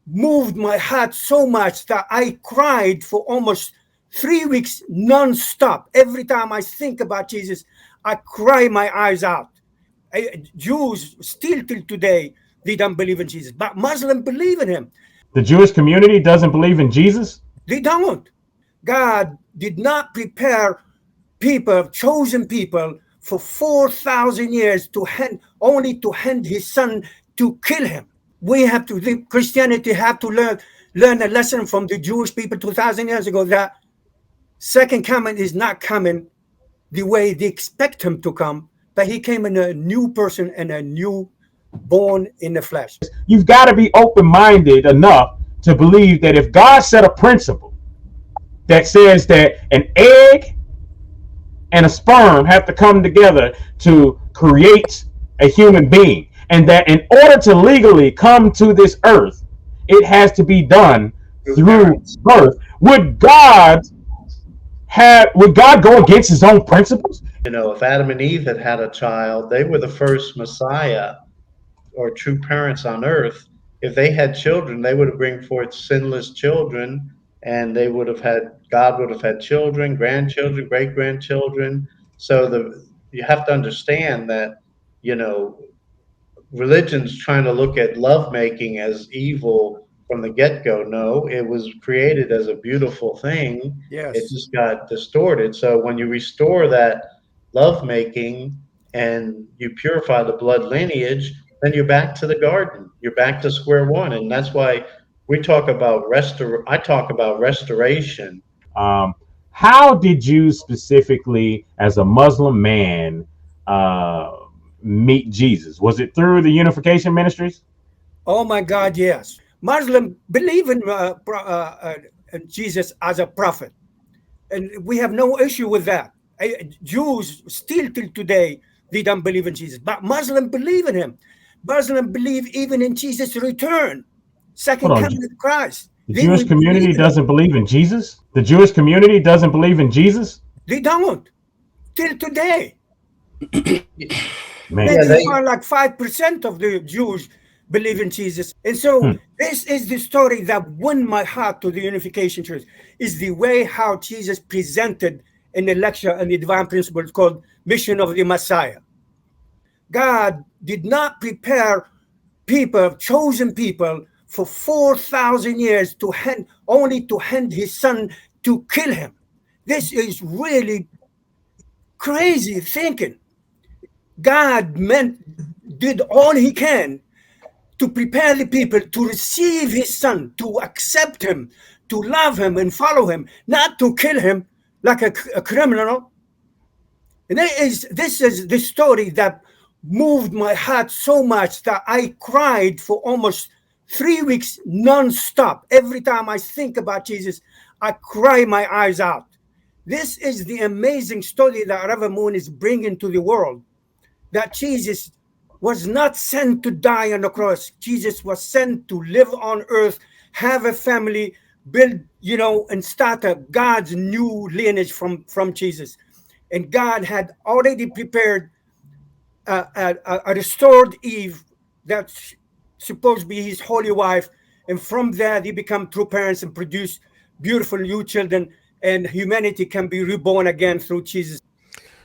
moved my heart so much that I cried for almost 3 weeks non-stop. Every time I think about Jesus, I cry my eyes out. Jews still till today, they don't believe in Jesus, but Muslims believe in him. The Jewish community doesn't believe in Jesus? They don't. God did not prepare people, chosen people, for 4,000 years to only to hand his son to kill him. We have to, the Christianity have to learn a lesson from the Jewish people 2,000 years ago, that second coming is not coming the way they expect him to come, but he came in a new person and a new born in the flesh. You've got to be open-minded enough to believe that if God set a principle that says that an egg and a sperm have to come together to create a human being, and that in order to legally come to this earth, it has to be done through birth, would God go against his own principles? You know, if Adam and Eve had had a child, they were the first Messiah or true parents on earth. If they had children, they would have bring forth sinless children, and they would have had, God would have had children, grandchildren, great grandchildren. So you have to understand that, you know, religion's trying to look at lovemaking as evil from the get-go. No, it was created as a beautiful thing. It Yes. just got distorted. So when you restore that lovemaking and you purify the blood lineage, then you're back to the garden. You're back to square one. And that's why we talk about I talk about restoration. Um, how did you specifically, as a Muslim man, meet Jesus? Was it through the Unification Ministries? Oh my God, yes. Muslims believe in Jesus as a prophet, and we have no issue with that. Jews still till today, they don't believe in Jesus, but Muslims believe in him. Muslims believe even in Jesus' return, Hold second on. coming of Christ. The They Jewish will believe community in him. doesn't believe in Jesus? The Jewish community doesn't believe in Jesus? They don't till today. Man. Yeah, Maybe you find like 5% of the Jews believe in Jesus. And so Hmm. this is the story that won my heart to the Unification Church, is the way how Jesus presented in the lecture and the divine principles called Mission of the Messiah. God did not prepare people, chosen people, for 4,000 years to only to hand his son to kill him. This is really crazy thinking. God did all he can to prepare the people to receive his son, to accept him, to love him and follow him, not to kill him like a criminal. And this is the story that moved my heart so much that I cried for almost 3 weeks non-stop. Every time I think about Jesus, I cry my eyes out. This is the amazing story that Reverend Moon is bringing to the world, that Jesus was not sent to die on the cross. Jesus was sent to live on earth, have a family, build, and start God's new lineage from Jesus. And God had already prepared a restored Eve that's supposed to be his holy wife. And from there, they become true parents and produce beautiful new children. And humanity can be reborn again through Jesus.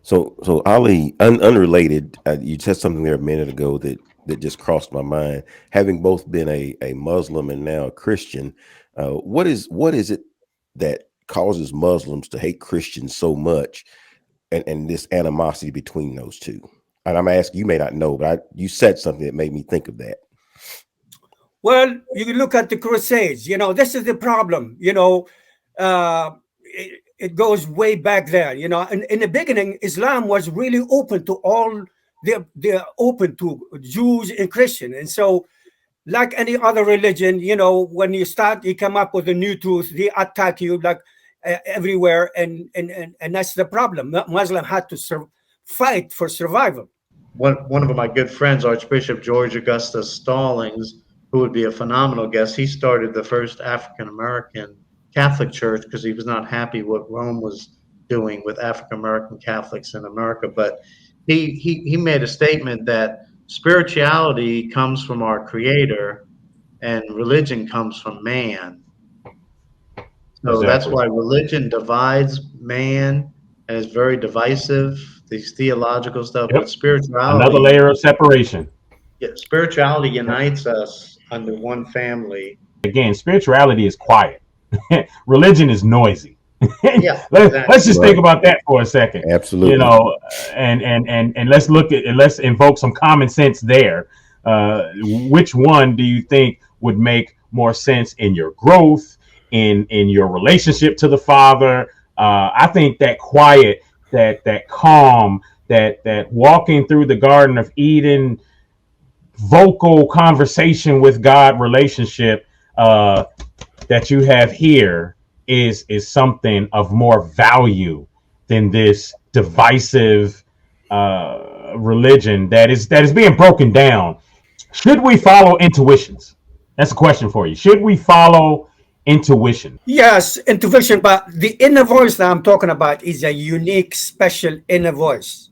So Ali, unrelated, you said something there a minute ago that just crossed my mind. Having both been a Muslim and now a Christian, what is it that causes Muslims to hate Christians so much, and this animosity between those two? And I'm asking, you may not know, but you said something that made me think of that. Well, you look at the Crusades. This is the problem. It goes way back there. In the beginning, Islam was really open to all. They're open to Jews and Christians, and so, like any other religion, when you come up with a new truth, they attack you like everywhere, and that's the problem. Muslim had to fight for survival. One of my good friends, Archbishop George Augustus Stallings, who would be a phenomenal guest, he started the first African American Catholic Church because he was not happy what Rome was doing with African American Catholics in America. But he made a statement that spirituality comes from our Creator, and religion comes from man. So that's Exactly. why religion divides man and is very divisive, these theological stuff, but Yep. Another spirituality, layer of separation. yeah, spirituality Yep. unites us under one family. Again, spirituality is quiet. Religion is noisy. Yeah, Let's just exactly. think Right. about that for a second. You Absolutely. know, and let's look at and let's invoke some common sense there. Which one do you think would make more sense in your growth, in your relationship to the Father? I think that quiet, that calm, that walking through the Garden of Eden, vocal conversation with God relationship that you have here is something of more value than this divisive religion that is being broken down. Should we follow intuitions? That's a question for you. Should we follow intuition? Yes, intuition, but the inner voice that I'm talking about is a unique, special inner voice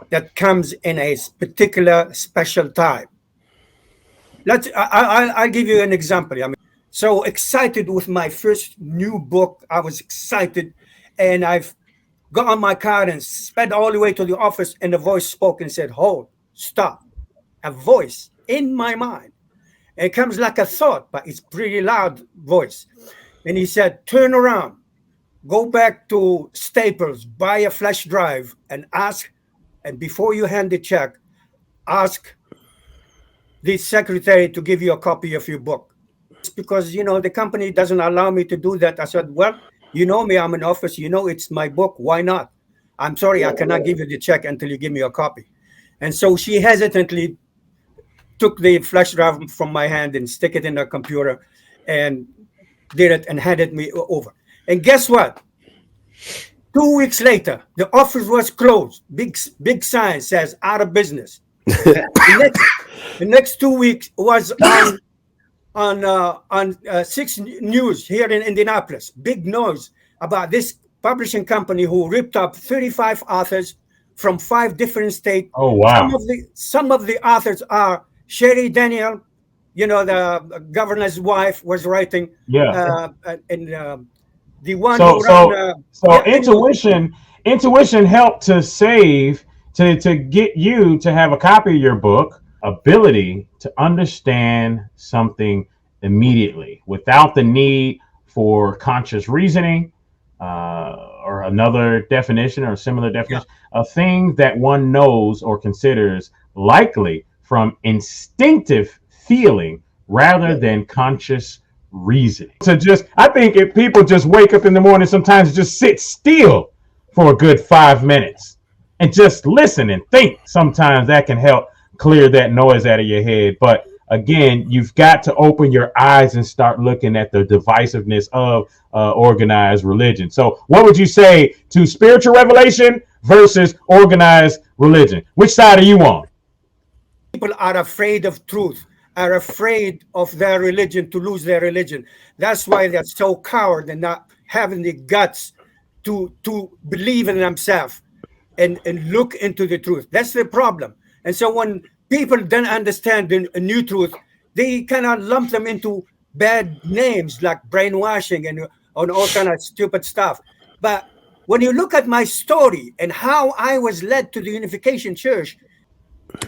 that comes in a particular special time. I'll give you an example. I mean, so excited with my first new book. I was excited, and I've got on my car and sped all the way to the office, and the voice spoke and said, "Hold, stop." A voice in my mind. It comes like a thought, but it's pretty loud voice. And he said, "Turn around, go back to Staples, buy a flash drive, and ask. And before you hand the check, ask the secretary to give you a copy of your book." Because the company doesn't allow me to do that. I said, "Well, you know me, I'm in office, it's my book, why not? I'm sorry, I cannot give you the check until you give me a copy." And so she hesitantly took the flash drive from my hand and stick it in her computer and did it and handed me over. And guess what? 2 weeks later, the office was closed. Big sign says out of business. The next 2 weeks was on 6 News here in Indianapolis. Big noise about this publishing company who ripped up 35 authors from 5 different states. Oh Some wow. of the some of the authors are Sherry Daniel, the governor's wife was writing, Yeah. and the one So who ran. so so Yeah, anyway, intuition helped to save to get you to have a copy of your book, ability to understand something immediately without the need for conscious reasoning, or another definition or a similar yeah, definition, a thing that one knows or considers likely from instinctive feeling rather Yeah. than conscious reasoning. So just, I think if people just wake up in the morning, sometimes just sit still for a good 5 minutes and just listen and think, sometimes that can help clear that noise out of your head. But again, you've got to open your eyes and start looking at the divisiveness of organized religion. So, what would you say to spiritual revelation versus organized religion? Which side are you on? people are afraid of truth, are afraid of their religion, to lose their religion. That's why they're so coward and not having the guts to believe in themselves and look into the truth. That's the problem. And so when people don't understand a new truth, they kind of lump them into bad names like brainwashing and all kind of stupid stuff. But when you look at my story and how I was led to the Unification Church,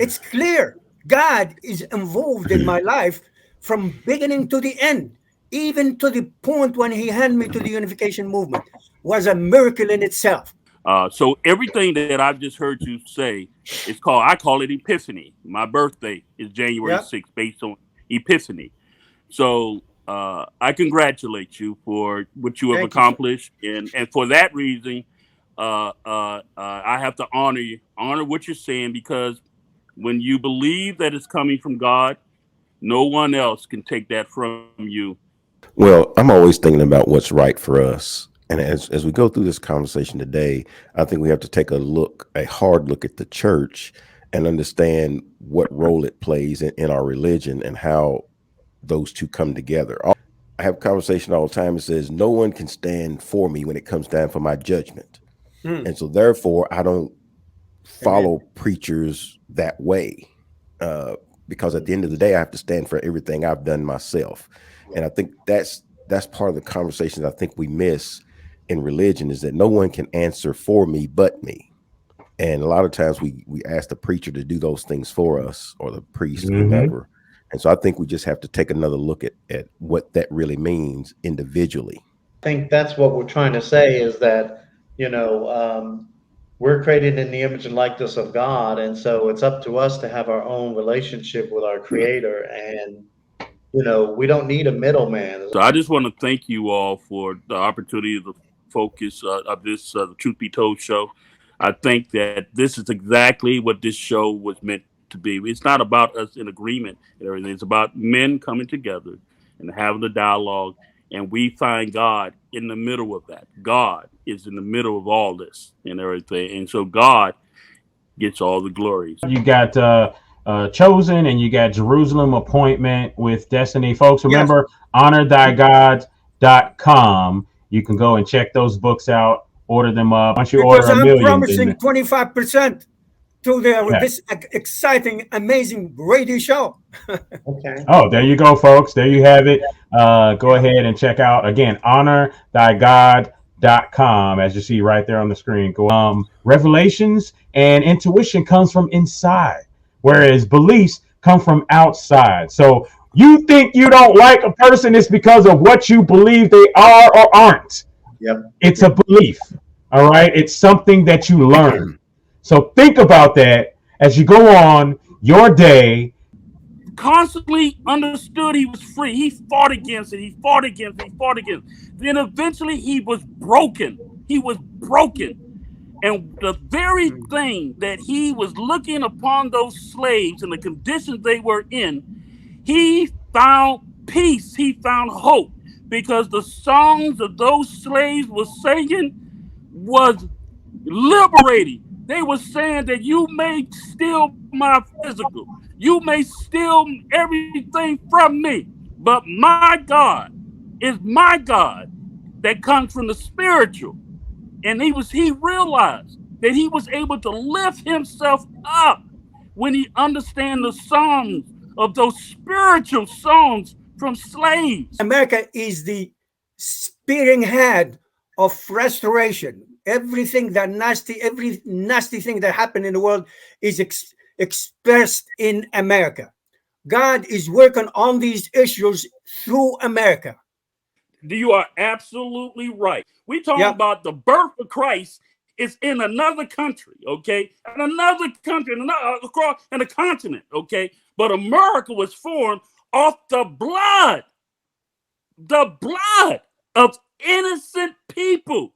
it's clear God is involved in my life from beginning to the end, even to the point when He handed me to the Unification movement, was a miracle in itself. So everything that I've just heard you say is called, I call it Epiphany. My birthday is January Yeah. 6th, based on Epiphany. So I congratulate you for what you have Thank you, sir. accomplished, and for that reason, I have to honor what you're saying, because when you believe that it's coming from God, no one else can take that from you. Well, I'm always thinking about what's right for us. And as we go through this conversation today, I think we have to take a hard look at the church and understand what role it plays in our religion and how those two come together. I have a conversation all the time that says no one can stand for me when it comes down for my judgment. Mm, And so therefore I don't amen. follow preachers that way. because at the end of the day, I have to stand for everything I've done myself. And I think that's part of the conversation I think we miss in religion, is that no one can answer for me but me. And a lot of times we ask the preacher to do those things for us, or the priest, whomever. And so I think we just have to take another look at what that really means individually. I think that's what we're trying to say, is that, we're created in the image and likeness of God. And so it's up to us to have our own relationship with our creator. And, we don't need a middleman. So I just want to thank you all for the opportunity to focus of this Truth Be Told show. I think that this is exactly what this show was meant to be. It's not about us in agreement and everything. It's about men coming together and having a dialogue, and we find God in the middle of that. God is in the middle of all this and everything, and so God gets all the glories. You got Chosen, and you got Jerusalem Appointment with Destiny. Folks, remember, honorthygod.com. You can go and check those books out, order them up. Once you Because order a I'm million, promising 25% to this exciting, amazing radio show. Okay. Oh, there you go, folks. There you have it. Go ahead and check out, again, honorthygod.com, as you see right there on the screen. Revelations and intuition comes from inside, whereas beliefs come from outside. So you think you don't like a person, it's because of what you believe they are or aren't. Yep. It's a belief. All right. It's something that you learn. So think about that as you go on your day. Constantly understood he was free. He fought against it. He fought against it. He fought against it. Then eventually he was broken. He was broken. And the very thing that he was looking upon those slaves and the conditions they were in, he found peace. He found hope, because the songs that those slaves were singing was liberating. They were saying that you may steal my physical, you may steal everything from me, but my God is my God that comes from the spiritual. And he realized that he was able to lift himself up when he understand the songs of those spiritual songs from slaves. America is the spearing head of restoration. Every nasty thing that happened in the world is expressed in America. God is working on these issues through America. You are absolutely right. We talking about the birth of Christ is in another country, okay? In another country, across in a continent, okay? But America was formed off the blood of innocent people